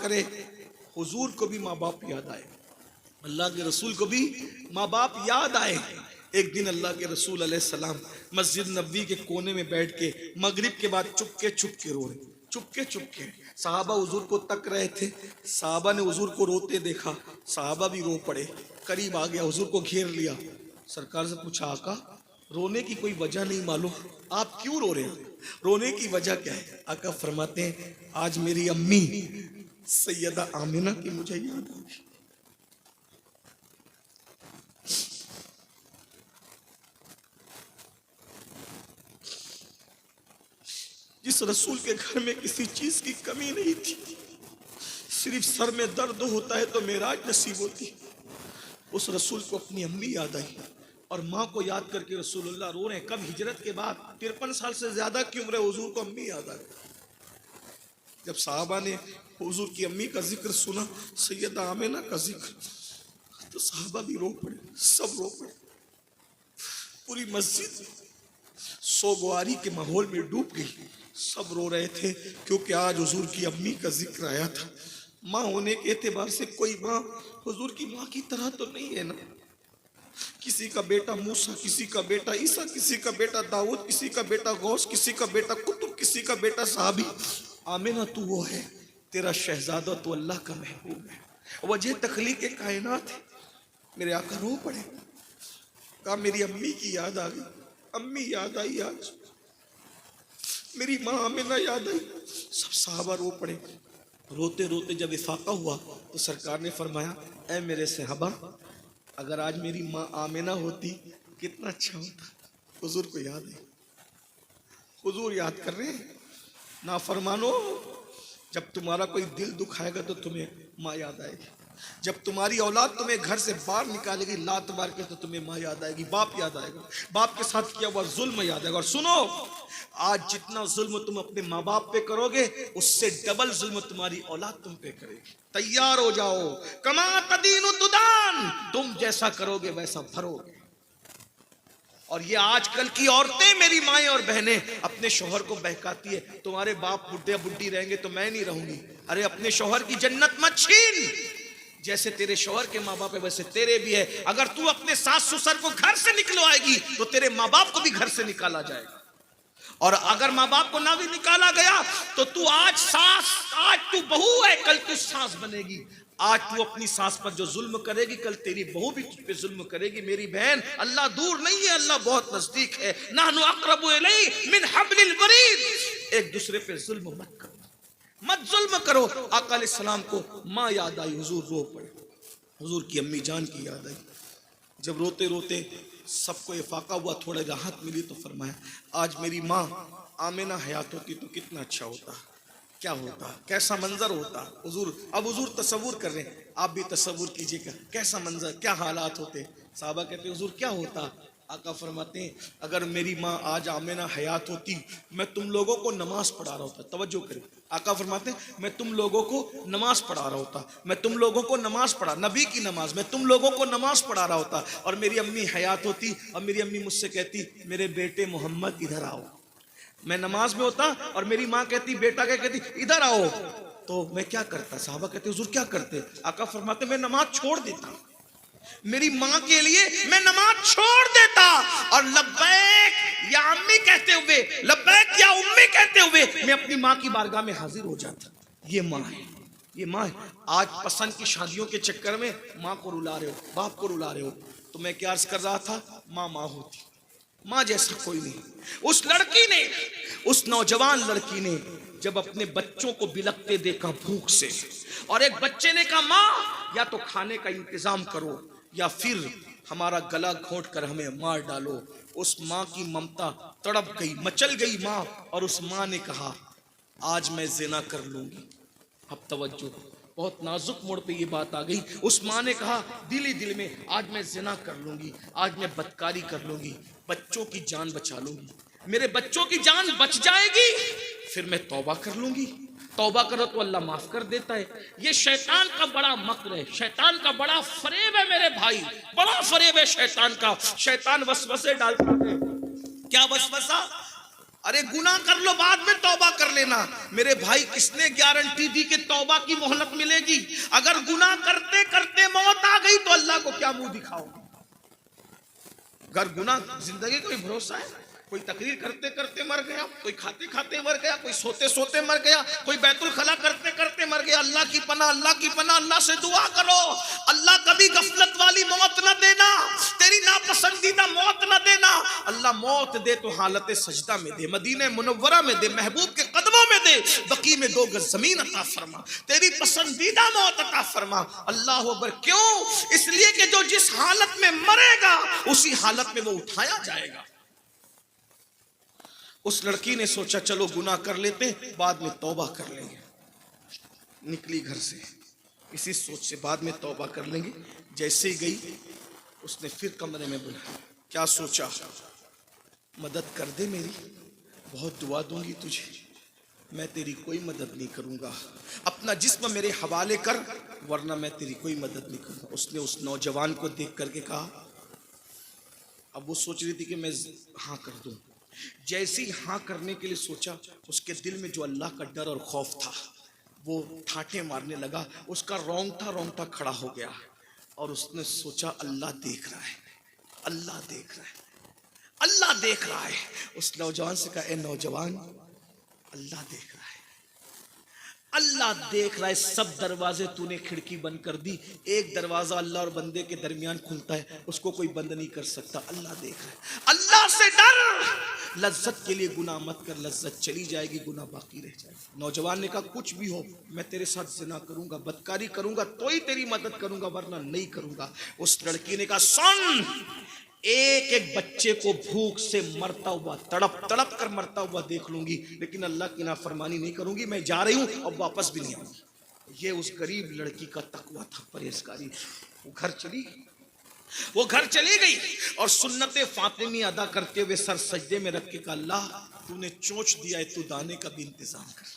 करे हुजूर को भी माँ बाप याद आए, अल्लाह के रसूल को भी माँ बाप याद आए। एक दिन अल्लाह के रसूल अलैहिस्सलाम मस्जिद नबवी के कोने में बैठ के मगरिब के बाद चुपके चुपके रो रहे, चुपके चुपके। सहाबा हुजूर को तक रहे थे, सहाबा ने हुजूर को रोते देखा, सहाबा भी रो पड़े। करीब आ गया, हुजूर को घेर लिया, सरकार से पूछा आका रोने की कोई वजह नहीं मालूम, आप क्यों रो रहे हैं, रोने की वजह क्या है? आका फरमाते हैं आज मेरी अम्मी सैयदा आमिना की मुझे याद आ गई। जिस रसूल के घर में किसी चीज की कमी नहीं थी, सिर्फ सर में दर्द होता है तो मेराज नसीब होती, उस रसूल को अपनी अम्मी याद आई और माँ को याद करके रसूलुल्लाह रो रहे हैं। कब? हिजरत के बाद, 53 साल से ज्यादा की उम्र है, हुजूर को अम्मी याद आ गई। जब साहबा ने हुजूर की अम्मी का जिक्र सुना, सैयदा आमिना का जिक्र, तो साहबा भी रो पड़े, सब रो पड़े। पूरी मस्जिद सोगवारी के माहौल में डूब गई, सब रो रहे थे क्योंकि आज हुजूर की अम्मी का जिक्र आया था। माँ होने के एतबार से कोई माँ हुजूर की माँ की तरह तो नहीं है ना। किसी का बेटा मूसा, किसी का बेटा ईसा, किसी का बेटा दाऊद, किसी का बेटा गौस, किसी का बेटा कुतुब, किसी का बेटा साहबी। आमिना तू वो है, तेरा शहजादा तो अल्लाह का महबूब है, वजह तखलीक कायनात है। मेरे आका रो पड़े, कहा मेरी अम्मी की याद आ गई, अम्मी याद आई, आज मेरी माँ आमिना याद आई। सब साहबा रो पड़े। रोते रोते जब इफाका हुआ तो सरकार ने फरमाया ऐ मेरे सहाबा, अगर आज मेरी माँ आमिना होती कितना अच्छा होता। हुजूर को याद है, हुजूर याद कर रहे हैं। ना फरमानो, जब तुम्हारा कोई दिल दुखाएगा तो तुम्हें माँ याद आएगी, जब तुम्हारी औलाद तुम्हें घर से बाहर निकालेगी लात मार के तो तुम्हें माँ याद आएगी, बाप याद आएगा, बाप के साथ किया हुआ जुल्म याद आएगा। और सुनो, आज जितना जुल्म तुम अपने माँ बाप पे करोगे उससे डबल जुल्म तुम्हारी औलाद तुम पे करेगी। तैयार हो जाओ, कमा तदीनु तुदान, तुम जैसा करोगे वैसा भरोगे। और ये आजकल की औरतें, मेरी माएं और बहनें, अपने शौहर को बहकाती है, तुम्हारे बाप बुढ़े बुढ़ी रहेंगे तो मैं नहीं रहूंगी। अरे अपने शौहर की जन्नत मत छीन, जैसे तेरे शौहर के माँ बाप है वैसे तेरे भी है। अगर तू अपने सास ससुर को घर से निकलवाएगी तो तेरे माँ बाप को भी घर से निकाला जाएगा। और अगर माँ बाप को ना भी निकाला गया तो तू आज सास, आज तू बहू है, कल तू सास बनेगी। आज तू अपनी सास पर जो जुल्म करेगी कल तेरी बहू भी तुझ पे जुल्म करेगी। मेरी बहन, अल्लाह दूर नहीं है, अल्लाह बहुत नजदीक है। नहनु अक़रबु इलैहि मिन हब्लिल वरीद। एक दूसरे पे जुल्म मत करो, मत जुल्म करो। आका अलैहिस्सलाम को माँ याद आई, हुजूर रो पड़े, हुजूर की अम्मी जान की याद आई। जब रोते रोते सबको इफाका हुआ, थोड़ा राहत मिली तो फरमाया आज मेरी माँ आमिना हयात होती तो कितना अच्छा होता, क्या होता, कैसा मंजर होता। हुजूर, अब हुजूर तसव्वुर कर रहे हैं, आप भी तसव्वुर कीजिएगा कैसा मंजर, क्या हालात होते। साहबा कहते हुजूर क्या होता? आका फरमाते हैं अगर मेरी माँ आज आमिना हयात होती मैं तुम लोगों को नमाज पढ़ा रहा होता। तवज्जो करें, आका फरमाते हैं मैं तुम लोगों को नमाज पढ़ा रहा होता, मैं तुम लोगों को नमाज पढ़ा, नबी की नमाज, मैं तुम लोगों को नमाज पढ़ा रहा होता। और मेरी अम्मी हयात होती और मेरी अम्मी मुझसे कहती मेरे बेटे मोहम्मद इधर आओ। मैं नमाज में होता और मेरी माँ कहती, बेटा क्या कहती, इधर आओ, तो मैं क्या करता? साहबा कहते हुजूर क्या करते? आका फरमाते मैं नमाज छोड़ देता, मेरी माँ के लिए मैं नमाज छोड़ देता और लब्बैक या अम्मी कहते हुए, लब्बैक या उम्मी कहते हुए मैं अपनी माँ की बारगाह में हाजिर हो जाता। ये माँ है, ये माँ है। आज पसंद की शादियों के चक्कर में माँ को रुला रहे हो, बाप को रुला रहे हो। तो मैं क्या अर्ज कर रहा था, माँ माँ होती, माँ जैसा कोई नहीं। उस लड़की ने, उस नौजवान लड़की ने जब अपने बच्चों को बिलखते देखा भूख से, और एक बच्चे ने कहा माँ या तो खाने का इंतजाम करो या फिर हमारा गला घोंट कर हमें मार डालो। उस माँ की ममता तड़प गई, मचल गई माँ, और उस माँ ने कहा आज मैं जिना कर लूंगी। अब तवज्जो, बहुत नाजुक मोड़ पे ये बात आ गई। उस माँ ने कहा दिल ही दिल में आज मैं जिना कर लूंगी, आज मैं बदकारी कर लूंगी, बच्चों की जान बचा लूंगी। मेरे बच्चों की जान बच जाएगी फिर मैं तौबा कर लूंगी। तौबा करो तो अल्लाह माफ कर देता है। ये शैतान का बड़ा मक्र है, शैतान का बड़ा फरेब है मेरे भाई, बड़ा फरेब है शैतान का। शैतान वसवसे डालता है। क्या वसवसा? अरे गुनाह कर लो, बाद में तौबा कर लेना। मेरे भाई, किसने गारंटी दी कि तौबा की मोहलत मिलेगी? अगर गुनाह करते करते मौत आ गई तो अल्लाह को क्या मुंह दिखाओगे? अगर गुनाह जिंदगी कोई भरोसा है? कोई तकरीर करते करते मर गया, कोई खाते खाते मर गया, कोई सोते सोते मर गया, कोई बैतुल खला करते करते मर गया। अल्लाह की पनाह, अल्लाह की पनाह। अल्लाह से दुआ करो, अल्लाह कभी गफलत वाली मौत न देना, तेरी नापसंदीदा मौत न देना। अल्लाह मौत दे तो हालत सजदा में दे, मदीने मुनव्वरा में दे, महबूब के कदमों में दे, बकी में 2 गज जमीन अता फरमा, तेरी पसंदीदा मौत अता फरमा। अल्लाह अकबर। क्यों? इसलिए कि जो जिस हालत में मरेगा उसी हालत में वो उठाया जाएगा। उस लड़की ने सोचा चलो गुनाह कर लेते, बाद में तौबा कर लेंगे। निकली घर से इसी सोच से, बाद में तौबा कर लेंगे। जैसे ही गई, उसने फिर कमरे में बुलाया। क्या सोचा? मदद कर दे मेरी, बहुत दुआ दूंगी तुझे, मैं तेरी कोई मदद नहीं करूंगा। अपना जिस्म मेरे हवाले कर, वरना मैं तेरी कोई मदद नहीं करूंगा। उसने उस नौजवान को देख करके कहा। अब वो सोच रही थी कि मैं हाँ कर दूं। जैसे ही हाँ करने के लिए सोचा, उसके दिल में जो अल्लाह का डर और खौफ था वो ठाटे मारने लगा। उसका रोंगटा खड़ा हो गया और उसने सोचा अल्लाह देख रहा है, अल्लाह देख रहा है, अल्लाह देख रहा है। उस नौजवान से कहा, ए नौजवान, अल्लाह देख रहा है, अल्लाह देख रहा है। सब दरवाजे तूने खिड़की बंद कर दी, एक दरवाजा अल्लाह और बंदे के दरमियान खुलता है, उसको कोई बंद नहीं कर सकता। अल्लाह देख रहा है, अल्लाह से डर। लज्जत के लिए गुनाह मत कर, लज्जत चली जाएगी, गुनाह बाकी रह जाएगा। नौजवान ने कहा, कुछ भी हो, मैं तेरे साथ ज़िना करूंगा, बदकारी करूंगा तो ही तेरी मदद करूंगा, वरना नहीं करूंगा। उस लड़की ने कहा, सुन, एक एक बच्चे को भूख से मरता हुआ, तड़प तड़प कर मरता हुआ देख लूंगी, लेकिन अल्लाह की नाफरमानी नहीं करूंगी। मैं जा रही हूं और वापस भी नहीं आऊंगी। ये उस गरीब लड़की का तकवा था, परहेजगारी। वो घर चली गई और सुन्नते फातिमी अदा करते हुए सर सजदे में रख के कहा, अल्लाह तूने चोंच दिया है, तू दाने का भी इंतजाम कर।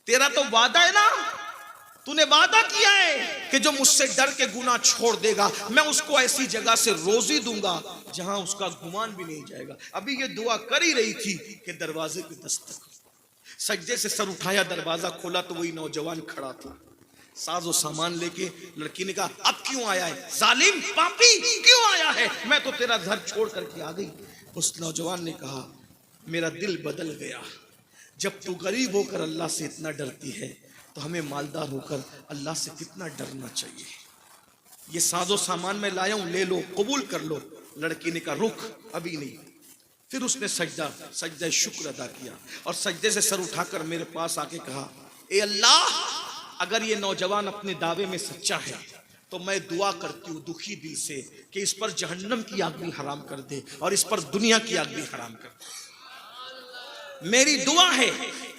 तेरा तो वादा है ना, तूने वादा किया है कि जो मुझसे डर के गुनाह छोड़ देगा, मैं उसको ऐसी जगह से रोजी दूंगा जहां उसका गुमान भी नहीं जाएगा। अभी ये दुआ कर ही रही थी कि दरवाजे पे दस्तक, सजदे से सर उठाया, दरवाजा खोला तो वही नौजवान खड़ा था, साजो सामान लेके। लड़की ने कहा, अब क्यों आया है जालिम पापी, क्यों आया है? मैं तो तेरा घर छोड़ करके आ गई। उस नौजवान ने कहा, मेरा दिल बदल गया। जब तू गरीब होकर अल्लाह से इतना डरती है तो हमें मालदार होकर अल्लाह से कितना डरना चाहिए। ये साजो सामान मैं लाया हूं, ले लो, कबूल कर लो। लड़की ने कहा, रुक, अभी नहीं। फिर उसने सजदा शुक्र अदा किया और सजदे से सर उठाकर मेरे पास आके कहा, ए अल्लाह, अगर ये नौजवान अपने दावे में सच्चा है तो मैं दुआ करती हूँ दुखी दिल से कि इस पर जहन्नम की आग भी हराम कर दे और इस पर दुनिया की आग भी हराम कर दे। मेरी दुआ है,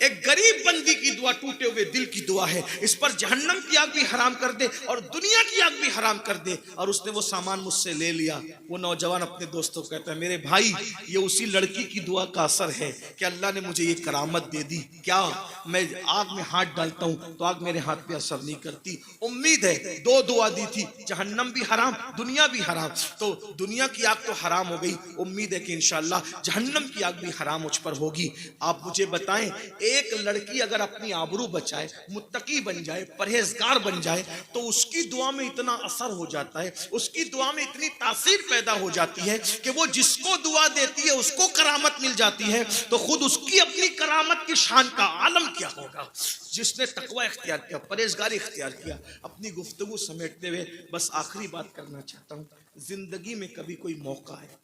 एक गरीब बंदी की दुआ, टूटे हुए दिल की दुआ है, इस पर जहन्नम की आग भी हराम कर दे और दुनिया की आग भी हराम कर दे। और उसने वो सामान मुझसे ले लिया। वो नौजवान अपने दोस्तों को कहता है, मेरे भाई, ये उसी लड़की की दुआ का असर है कि अल्लाह ने मुझे ये करामत दे दी। क्या मैं आग में हाथ डालता हूँ तो आग मेरे हाथ पे असर नहीं करती? उम्मीद है, 2 दुआ दी थी, जहन्नम भी हराम, दुनिया भी हराम, तो दुनिया की आग तो हराम हो गई। उम्मीद है कि इंशाअल्लाह जहन्नम की आग भी हराम मुझ पर होगी। आप मुझे बताएं, एक लड़की अगर अपनी आबरू बचाए, मुत्तकी बन जाए, परहेजगार बन जाए, तो उसकी दुआ में इतना असर हो जाता है, उसकी दुआ में इतनी तासीर पैदा हो जाती है कि वो जिसको दुआ देती है उसको करामत मिल जाती है, तो खुद उसकी अपनी करामत की शान का आलम क्या होगा जिसने तकवा इख्तियार किया, परहेजगारी इख्तियार किया। अपनी गुफ्तगू समेटते हुए बस आखिरी बात करना चाहता हूँ। जिंदगी में कभी कोई मौका है,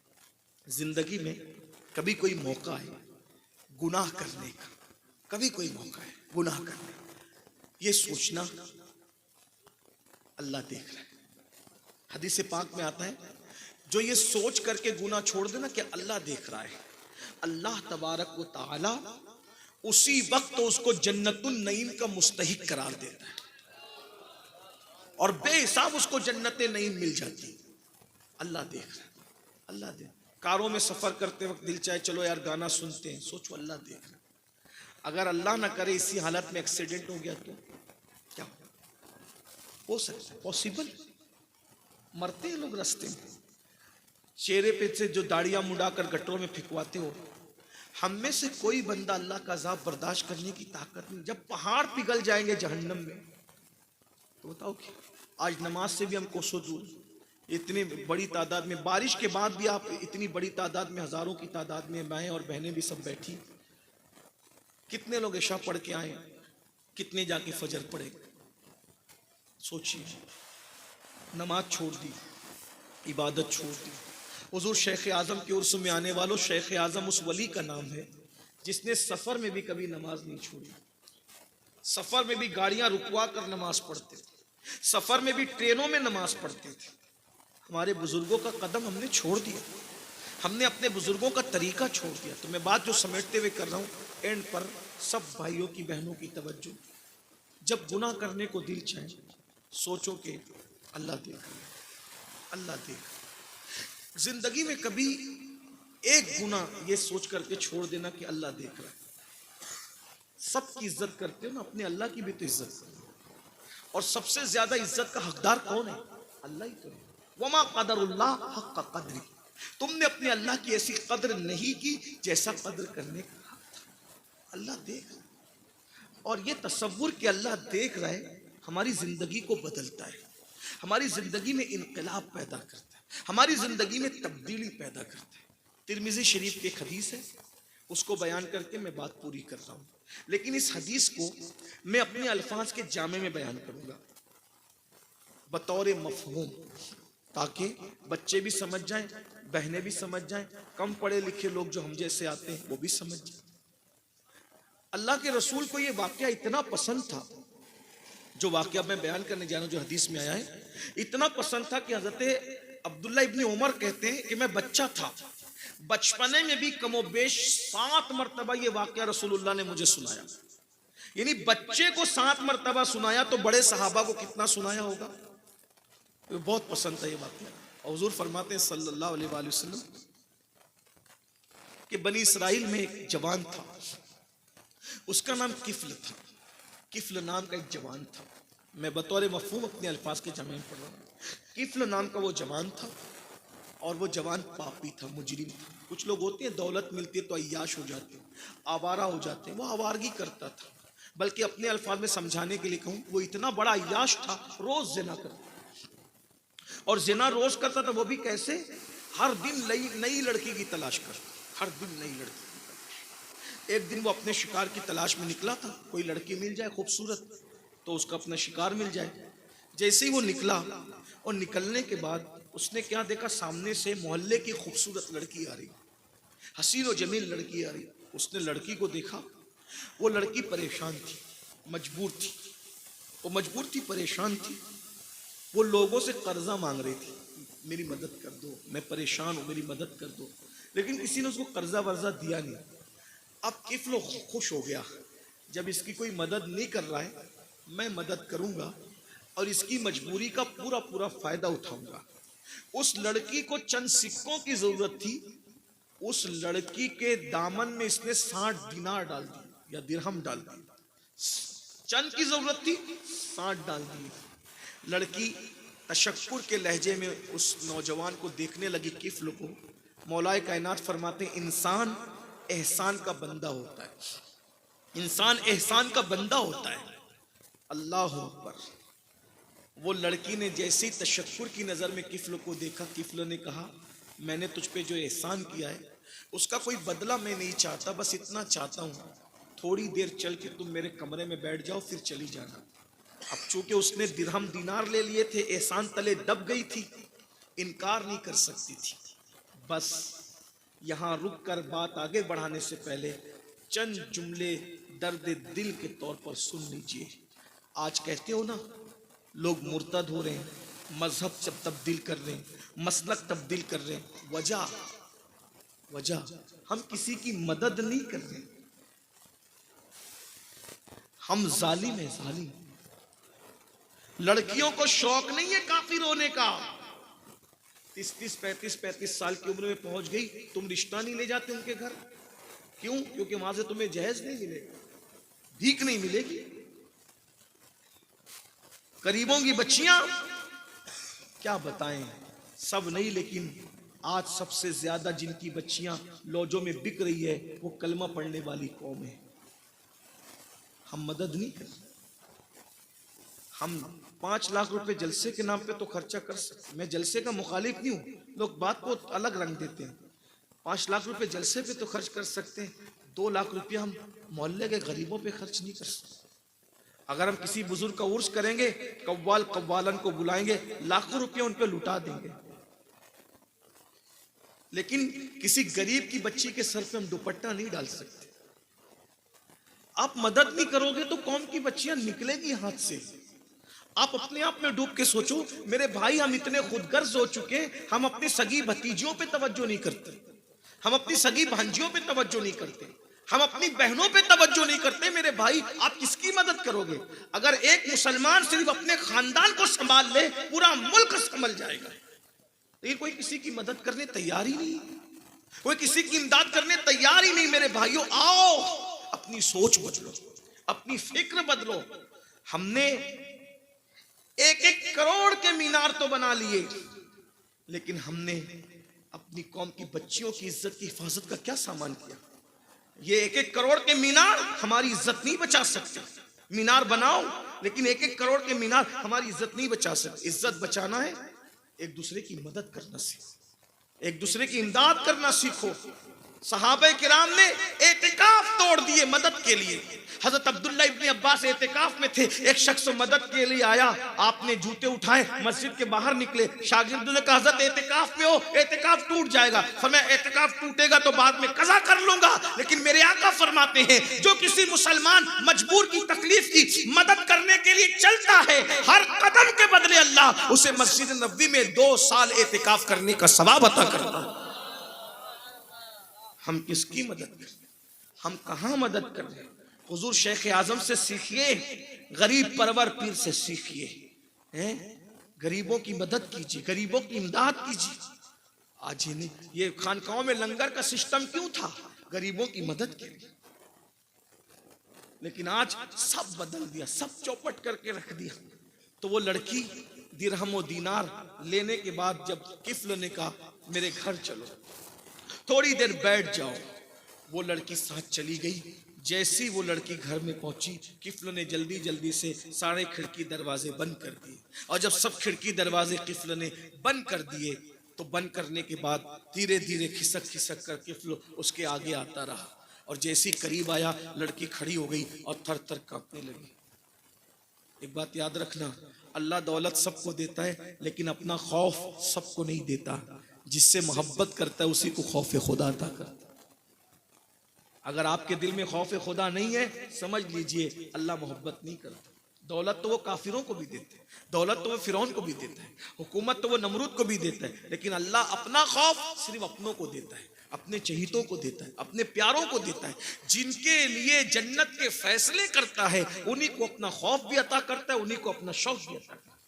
जिंदगी में कभी कोई मौका है गुनाह करने का, कभी कोई मौका है गुनाह करने का, ये सोचना अल्लाह देख रहा है। हदीस पाक में आता है, जो ये सोच करके गुनाह छोड़ देना कि अल्लाह देख रहा है, अल्लाह तबारक व तआला उसी वक्त तो उसको जन्नतुन नईम का मुस्तहिक करार देता है और बेहिसाब उसको जन्नत नईम मिल जाती। अल्लाह देख रहा है, अल्लाह देख। कारों में सफर करते वक्त दिल चाहे चलो यार गाना सुनते हैं, सोचो अल्लाह देख रहा है। अगर अल्लाह ना करे इसी हालत में एक्सीडेंट हो गया तो क्या हो सकता है? पॉसिबल। मरते हैं लोग रास्ते में, चेहरे पे से जो दाढ़ियां मुड़ाकर गटरों में फिकवाते हो, हम में से कोई बंदा अल्लाह का अजाब बर्दाश्त करने की ताकत नहीं। जब पहाड़ पिघल जाएंगे जहन्नम में तो बताओ क्या। आज नमाज से भी हम कोसों दूर, इतनी बड़ी तादाद में, बारिश के बाद भी आप इतनी बड़ी तादाद में, हजारों की तादाद में माएँ और बहनें भी सब बैठी। कितने लोग इशा पढ़ के आए, कितने जाके फजर पढ़े। सोचिए, नमाज छोड़ दी, इबादत छोड़ दी। हुजूर शेख आजम के उर्स में आने वालों, शेख आजम उस वली का नाम है जिसने सफर में भी कभी नमाज नहीं छोड़ी। सफर में भी गाड़ियां रुकवा कर नमाज पढ़ते थे, सफर में भी ट्रेनों में नमाज पढ़ते थे। हमारे बुजुर्गों का कदम हमने छोड़ दिया, हमने अपने बुजुर्गों का तरीका छोड़ दिया। तो मैं बात जो समेटते हुए कर रहा हूँ, एंड पर सब भाइयों की बहनों की तवज्जो। जब गुनाह करने को दिल चाहे, सोचो कि अल्लाह देख रहा है, अल्लाह देख रहा है। जिंदगी में कभी एक गुनाह ये सोच करके छोड़ देना कि अल्लाह देख रहा है। सबकी इज्जत करते हो ना, अपने अल्लाह की भी तो इज्जत करो। और सबसे ज्यादा इज्जत का हकदार कौन है? अल्लाह ही तो है। वमा क़दरुल्लाह हक़्क़ क़द्री, तुमने अपने अल्लाह की ऐसी कद्र नहीं की जैसा कद्र करने का हक था। अल्लाह देख रहा है। और ये तसव्वुर कि अल्लाह देख रहा है हमारी जिंदगी को बदलता है, हमारी जिंदगी में इनकलाब पैदा करता है, हमारी जिंदगी में तब्दीली पैदा करता है। तिरमिज़ी शरीफ की एक हदीस है, उसको बयान करके मैं बात पूरी कर रहा हूँ। लेकिन इस हदीस को मैं अपने अल्फाज के जामे में बयान करूंगा बतौर मफहूम, ताकि बच्चे भी समझ जाएं, बहनें भी समझ जाएं, कम पढ़े लिखे लोग जो हम जैसे आते हैं वो भी समझ जाएं। अल्लाह के रसूल को ये वाकया इतना पसंद था, जो वाकया मैं बयान करने जा रहा हूं, जो हदीस में आया है, इतना पसंद था कि हजरत अब्दुल्ला इब्न उमर कहते हैं कि मैं बच्चा था, बचपने में भी कमोबेश 7 मरतबा ये वाकया रसूलुल्लाह ने मुझे सुनाया। यानी बच्चे को 7 मरतबा सुनाया तो बड़े सहाबा को कितना सुनाया होगा। तो बहुत पसंद था ये वाकया। और हुजूर फरमाते हैं सल्लल्लाहु अलैहि वसल्लम कि बनी इसराइल में एक जवान था, उसका नाम किफ्ल था। किफ्ल नाम का एक जवान था। मैं बतौर मफहूम अपने अल्फाज के जमे में पढ़ रहा हूँ। किफ्ल नाम का वो जवान था, और वो जवान पापी था, मुजरिम था। कुछ लोग होते हैं दौलत मिलती है तो अय्याश हो जाते हैं, आवारा हो जाते हैं। वो आवारगी करता था, बल्कि अपने अल्फाज में समझाने के लिए कहूँ, वो इतना बड़ा अय्याश था, रोज जिना करता। और जिना रोज करता था, वो भी कैसे? हर दिन नई लड़की की तलाश कर, हर दिन नई लड़की की तलाश। एक दिन वो अपने शिकार की तलाश में निकला था, कोई लड़की मिल जाए खूबसूरत तो उसका अपना शिकार मिल जाए। जैसे ही वो निकला, और निकलने के बाद उसने क्या देखा, सामने से मोहल्ले की खूबसूरत लड़की आ रही, हसीन और जमील लड़की आ रही। उसने लड़की को देखा, वो लड़की परेशान थी, मजबूर थी, वो मजबूर थी, परेशान थी। वो लोगों से कर्जा मांग रही थी, मेरी मदद कर दो, मैं परेशान हूँ, मेरी मदद कर दो। लेकिन किसी ने उसको कर्जा वर्जा दिया नहीं। अब किफ्ल खुश हो गया, जब इसकी कोई मदद नहीं कर रहा है, मैं मदद करूंगा और इसकी मजबूरी का पूरा पूरा फायदा उठाऊंगा। उस लड़की को चंद सिक्कों की जरूरत थी, उस लड़की के दामन में इसने 60 दिनार डाल दी या दिरहम डाल दी। चंद की जरूरत थी, 60 डाल दी। लड़की तशक्कुर के लहजे में उस नौजवान को देखने लगी, किफ्ल को। मौलाए कायनात फरमाते हैं, इंसान एहसान का बंदा होता है, इंसान एहसान का बंदा होता है। अल्लाह अकबर। वो लड़की ने जैसे ही तशक्कुर की नज़र में किफ्ल को देखा, किफ्ल ने कहा, मैंने तुझ पे जो एहसान किया है उसका कोई बदला मैं नहीं चाहता, बस इतना चाहता हूँ थोड़ी देर चल के तुम मेरे कमरे में बैठ जाओ, फिर चली जाना। अब चूंकि उसने दिरहम दिनार ले लिए थे, एहसान तले दब गई थी, इनकार नहीं कर सकती थी। बस यहाँ रुक कर बात आगे बढ़ाने से पहले चंद जुमले दर्द दिल के तौर पर सुन लीजिए। आज कहते हो ना, लोग मुर्तद हो रहे हैं, मजहब जब तब्दील कर रहे हैं, मसलक तब्दील कर रहे हैं, वजह हम किसी की मदद नहीं कर रहे, हम जालिम हैं, जालिम। लड़कियों को शौक नहीं है काफिर होने का। 30-30, 35-35 साल की उम्र में पहुंच गई, तुम रिश्ता नहीं ले जाते उनके घर। क्यों? क्योंकि वहां से तुम्हें जहेज नहीं मिलेगा, भीख नहीं मिलेगी। करीबों की बच्चियां क्या बताएं, सब नहीं लेकिन आज सबसे ज्यादा जिनकी बच्चियां लॉजों में बिक रही है वो कलमा पढ़ने वाली कौम है। हम मदद नहीं कर, हम 5 लाख रुपए जलसे के नाम पे तो खर्चा कर सकते। मैं जलसे का मुखालिफ नहीं हूं, लोग बात को अलग रंग देते हैं। 5 लाख रुपए जलसे पे तो खर्च कर सकते हैं, 2 लाख रुपया हम मोहल्ले के गरीबों पे खर्च नहीं कर सकते। अगर हम किसी बुजुर्ग का उर्स करेंगे, कव्वाल कव्वालन को बुलाएंगे, लाखों रुपया उन पे लुटा देंगे, लेकिन किसी गरीब की बच्ची के सर पे हम दुपट्टा नहीं डाल सकते। आप मदद नहीं करोगे तो कौम की बच्चियां निकलेगी हाथ से। आप अपने आप में डूब के सोचो, मेरे भाई हम इतने खुदगर्ज हो चुके, हम अपनी सगी भतीजियों पे तवज्जो नहीं करते, हम अपनी सगी भांजियों पे तवज्जो नहीं करते, हम अपनी बहनों पे तवज्जो नहीं करते। मेरे भाई आप किसकी मदद करोगे? अगर एक मुसलमान सिर्फ अपने खानदान को संभाल ले, पूरा मुल्क संभल जाएगा। लेकिन कोई किसी की मदद करने तैयार ही नहीं, कोई किसी की इमदाद करने तैयार ही नहीं। मेरे भाइयों आओ, अपनी सोच बदलो, अपनी फिक्र बदलो। हमने 1-1 करोड़ के मीनार तो बना लिए, लेकिन हमने अपनी कौम की बच्चियों की इज्जत की हिफाजत का क्या सामान किया? ये 1-1 करोड़ के मीनार हमारी इज्जत नहीं बचा सकते। मीनार बनाओ, लेकिन 1-1 करोड़ के मीनार हमारी इज्जत नहीं बचा सकते। इज्जत बचाना है, एक दूसरे की मदद करना सीखो, एक दूसरे की इमदाद करना सीखो। सहाबे किराम ने एतिकाफ तोड़ दिए मदद के लिए। हजरत अब्दुल्ला इब्ने अब्बास एतिकाफ में थे, एक शख्स मदद के लिए आया, आपने जूते उठाए, मस्जिद के बाहर निकले। शागिर्दों ने कहा हजरत एतिकाफ में हो, एतिकाफ टूट जाएगा। फरमाया एतिकाफ टूटेगा तो बाद में कज़ा कर लूंगा, लेकिन मेरे आका फरमाते हैं जो किसी मुसलमान मजबूर की तकलीफ की मदद करने के लिए चलता है, हर कदम के बदले अल्लाह उसे मस्जिद नबवी में 2 साल एतिकाफ करने का सवाब अता करता है। हम किसकी मदद कर रहे हैं? हम कहां मदद कर रहे हैं? हुजूर शेख आजम से सीखिए, गरीब परवर पीर से सीखिए, हैं? गरीबों की मदद कीजिए, गरीबों की इमदाद कीजिए। आज ये खानकाहों में लंगर का सिस्टम क्यों था? गरीबों की मदद के लिए। लेकिन आज सब बदल दिया, सब चौपट करके रख दिया। तो वो लड़की दिरहम और दीनार लेने के बाद जब किफ्ल ने कहा मेरे घर चलो, थोड़ी देर बैठ जाओ, वो लड़की साथ चली गई। जैसी वो लड़की घर में पहुंची, किफ्ल ने जल्दी जल्दी से सारे खिड़की दरवाजे बंद कर दिए। और जब सब खिड़की दरवाजे किफ्ल ने बंद कर दिए, तो बंद करने के बाद धीरे धीरे खिसक खिसक कर किफ्ल उसके आगे आता रहा। और जैसी करीब आया, लड़की खड़ी हो गई और थर थर कांपने लगी। एक बात याद रखना, अल्लाह दौलत सबको देता है, लेकिन अपना खौफ सबको नहीं देता। जिससे मोहब्बत करता है उसी को खौफ खुदा अता करता है। अगर आपके दिल में खौफ खुदा नहीं है, समझ लीजिए अल्लाह मोहब्बत नहीं करता। दौलत तो वो काफिरों को भी देते हैं, दौलत तो वो फिरौन को भी देता है, हुकूमत तो वो नमरूद को भी देता है, लेकिन अल्लाह अपना खौफ सिर्फ अपनों को देता है, अपने चहीतों को देता है, अपने प्यारों को देता है। जिनके लिए जन्नत के फैसले करता है, उन्हीं को अपना खौफ भी अता करता है, उन्हीं को अपना शौक भी अता करता है।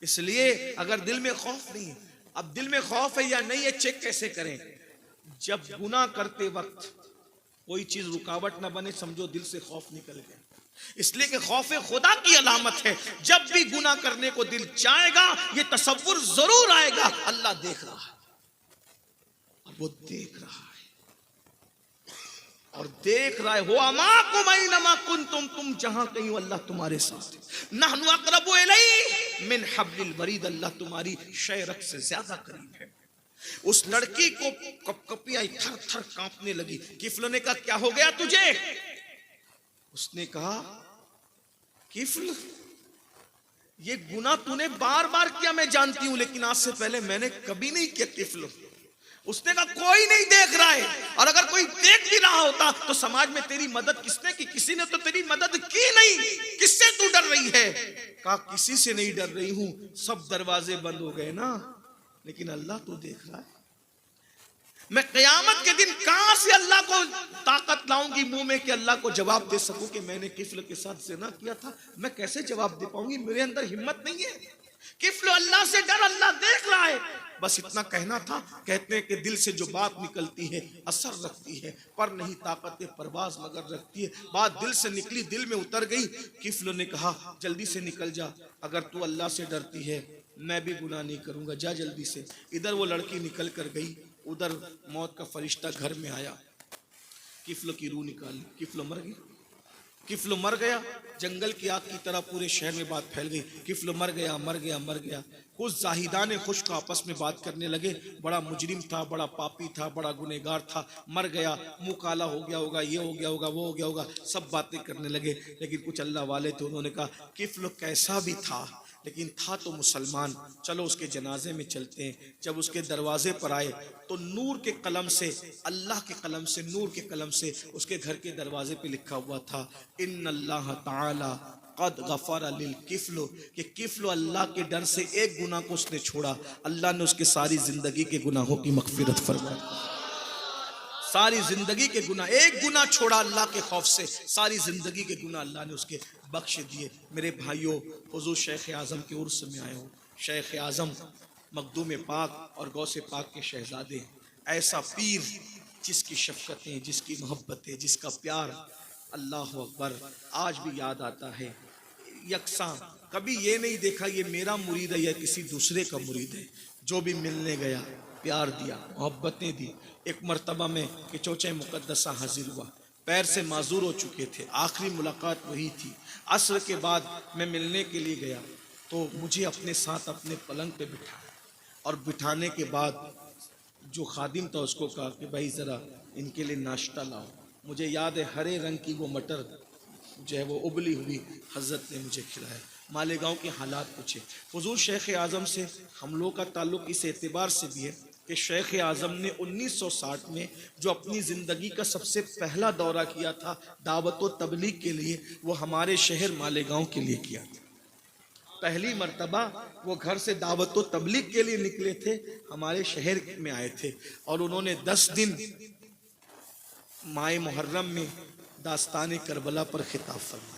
इसलिए अगर दिल में खौफ नहीं है, अब दिल में खौफ है या नहीं है चेक कैसे करें? जब गुनाह करते वक्त कोई चीज रुकावट ना बने, समझो दिल से खौफ निकल गया। इसलिए कि खौफ खुदा की अलामत है, जब भी गुनाह करने को दिल चाहेगा, ये तसव्वुर जरूर आएगा अल्लाह देख रहा है, और वो देख रहा है और देख रहा है। हो अमाकुम ऐनमा कुंतुम, तुम जहां कहीं हो अल्लाह तुम्हारे साथ। नहनु अक़रबु इलैहि मिन हब्लिल वरीद, अल्लाह तुम्हारी शहरत से ज्यादा करीब है। उस लड़की को कपकपी आई, थर थर कांपने लगी। किफ्ल ने कहा क्या हो गया तुझे? उसने कहा किफ्ल, ये गुनाह तूने बार बार किया मैं जानती हूं, लेकिन आज से पहले मैंने कभी नहीं किया किफ्ल। उसने कहा कोई नहीं देख रहा है, और अगर कोई देख भी रहा होता तो समाज में तेरी मदद किसने की? किसी ने तो तेरी मदद की नहीं, किससे तू डर रही है? कहा किसी से नहीं डर रही हूं, सब दरवाजे बंद हो गए ना, लेकिन अल्लाह तो देख रहा है। मैं क़यामत के दिन कहां से अल्लाह को ताकत लाऊंगी मुंह में कि अल्लाह को जवाब दे सकूं कि मैंने किफ्ल के साथ ज़िना किया था? मैं कैसे जवाब दे पाऊंगी? मेरे अंदर हिम्मत नहीं है। किफलो अल्लाह से डर, अल्लाह देख रहा है, बस इतना कहना था। कहते हैं कि दिल से जो बात निकलती है असर रखती है, पर नहीं ताकत परवाज मगर रखती है। बात दिल से निकली, दिल में उतर गई। किफलो ने कहा जल्दी से निकल जा, अगर तू अल्लाह से डरती है मैं भी गुनाह नहीं करूंगा, जा जल्दी से। इधर वो लड़की निकल कर गई, उधर मौत का फरिश्ता घर में आया, किफलो की रूह निकाली, किफलो मर गई। किफलो मर गया, जंगल की आग की तरह पूरे शहर में बात फैल गई, किफलो मर गया, मर गया, मर गया। कुछ जाहिदाने खुश्क आपस में बात करने लगे, बड़ा मुजरिम था, बड़ा पापी था, बड़ा गुनहगार था, मर गया, मुंह काला हो गया होगा, ये हो गया होगा, वो हो गया होगा, सब बातें करने लगे। लेकिन कुछ अल्लाह वाले थे, उन्होंने कहा किफलो कैसा भी था लेकिन था तो मुसलमान, चलो उसके जनाजे में चलते हैं। जब उसके दरवाजे पर आए तो नूर के कलम से, अल्लाह के कलम से, नूर के कलम से उसके घर के दरवाजे पे लिखा हुआ था इन्नल्लाह ताला कद गफर लिल किफलो, कि किफलो अल्लाह के डर से एक गुनाह को उसने छोड़ा, अल्लाह ने उसके सारी जिंदगी के गुनाहों की मगफिरत फरमाई। सारी जिंदगी के गुनाह, एक गुनाह छोड़ा अल्लाह के खौफ से, सारी जिंदगी के गुनाह अल्लाह ने उसके बख्श दिए। मेरे भाइयों, हुजूर शेख आज़म के उर्स में आए हो। शेख आज़म मखदूम पाक और गौसे पाक के शहजादे, ऐसा पीर जिसकी शफकतें, जिसकी मोहब्बतें, जिसका प्यार, अल्लाह अकबर, आज भी याद आता है। यकसा कभी ये नहीं देखा ये मेरा मुरीद है या किसी दूसरे का मुरीद है, जो भी मिलने गया प्यार दिया, मोहब्बतें दी। एक मर्तबा में कि चोचे मुकद्दसा हाजिर हुआ, पैर से माजूर हो चुके थे, आखिरी मुलाकात वही थी। असर के बाद मैं मिलने के लिए गया तो मुझे अपने साथ अपने पलंग पे बिठाया, और बिठाने के बाद जो खादिम था उसको कहा कि भाई ज़रा इनके लिए नाश्ता लाओ। मुझे याद है हरे रंग की वो मटर जो है वो उबली हुई हज़रत ने मुझे खिलाया। मालेगांव के हालात पूछे। हुजूर शेख आज़म से हम लोग का ताल्लुक़ इस एतबार से भी है कि शेख आज़म ने 1960 में जो अपनी ज़िंदगी का सबसे पहला दौरा किया था दावत व तबलीग के लिए, वो हमारे शहर मालेगांव के लिए किया था। पहली मर्तबा वो घर से दावत व तबलीग के लिए निकले थे, हमारे शहर में आए थे, और उन्होंने 10 दिन माह मुहर्रम में दास्तान करबला पर खिताब फरमाया,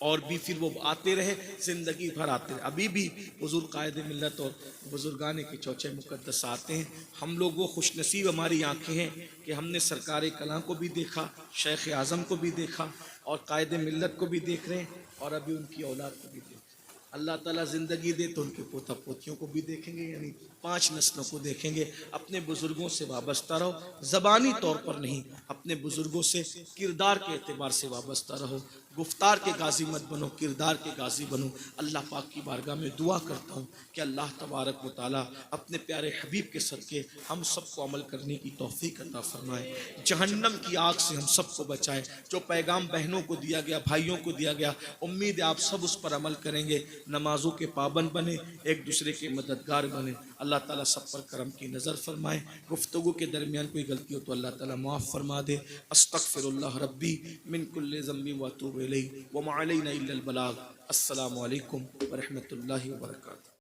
और भी फिर वो आते रहे, ज़िंदगी भर आते रहे। अभी भी हुज़ूर कायद मिल्लत और बुजुर्गान के चौचे मुक़द्दस आते हैं। हम लोग वो खुशनसीब हमारी आँखें हैं कि हमने सरकार कलां को भी देखा, शेख आज़म को भी देखा, और कायद मिल्लत को भी देख रहे हैं, और अभी उनकी औलाद को भी देख रहे हैं। अल्लाह ताला ज़िंदगी दे तो उनके पोता पोतियों को भी देखेंगे, यानी 5 नस्लों को देखेंगे। अपने बुज़ुर्गों से वाबस्ता रहो, ज़बानी तौर पर नहीं, अपने बुज़ुर्गों से किरदार के एतबार से वाबस्ता रहो। गुफ्तार के गाजी मत बनो, किरदार के गाजी बनो। अल्लाह पाक की बारगाह में दुआ करता हूँ कि अल्लाह तबारक व तआला अपने प्यारे हबीब के सदक़े हम सबको अमल करने की तौफ़ीक़ अता फरमाए, जहन्नम की आग से हम सबको बचाए। जो पैगाम बहनों को दिया गया, भाइयों को दिया गया, उम्मीद है आप सब उस पर अमल करेंगे, नमाजों के पाबंद बने, एक दूसरे के मददगार बने। अल्लाह ताला सब पर करम की नज़र फरमाए। गुफ्तगू के दरमियान कोई गलती हो तो अल्लाह ताला माफ़ फरमा दे। अस्तग़फिरुल्लाह रब्बी मिन कुल्लि ज़ंबि व अतूबु इलैहि व मा अलैना इल्लल बलाग। अस्सलामु अलैकुम व रहमतुल्लाहि व बरकातुहू।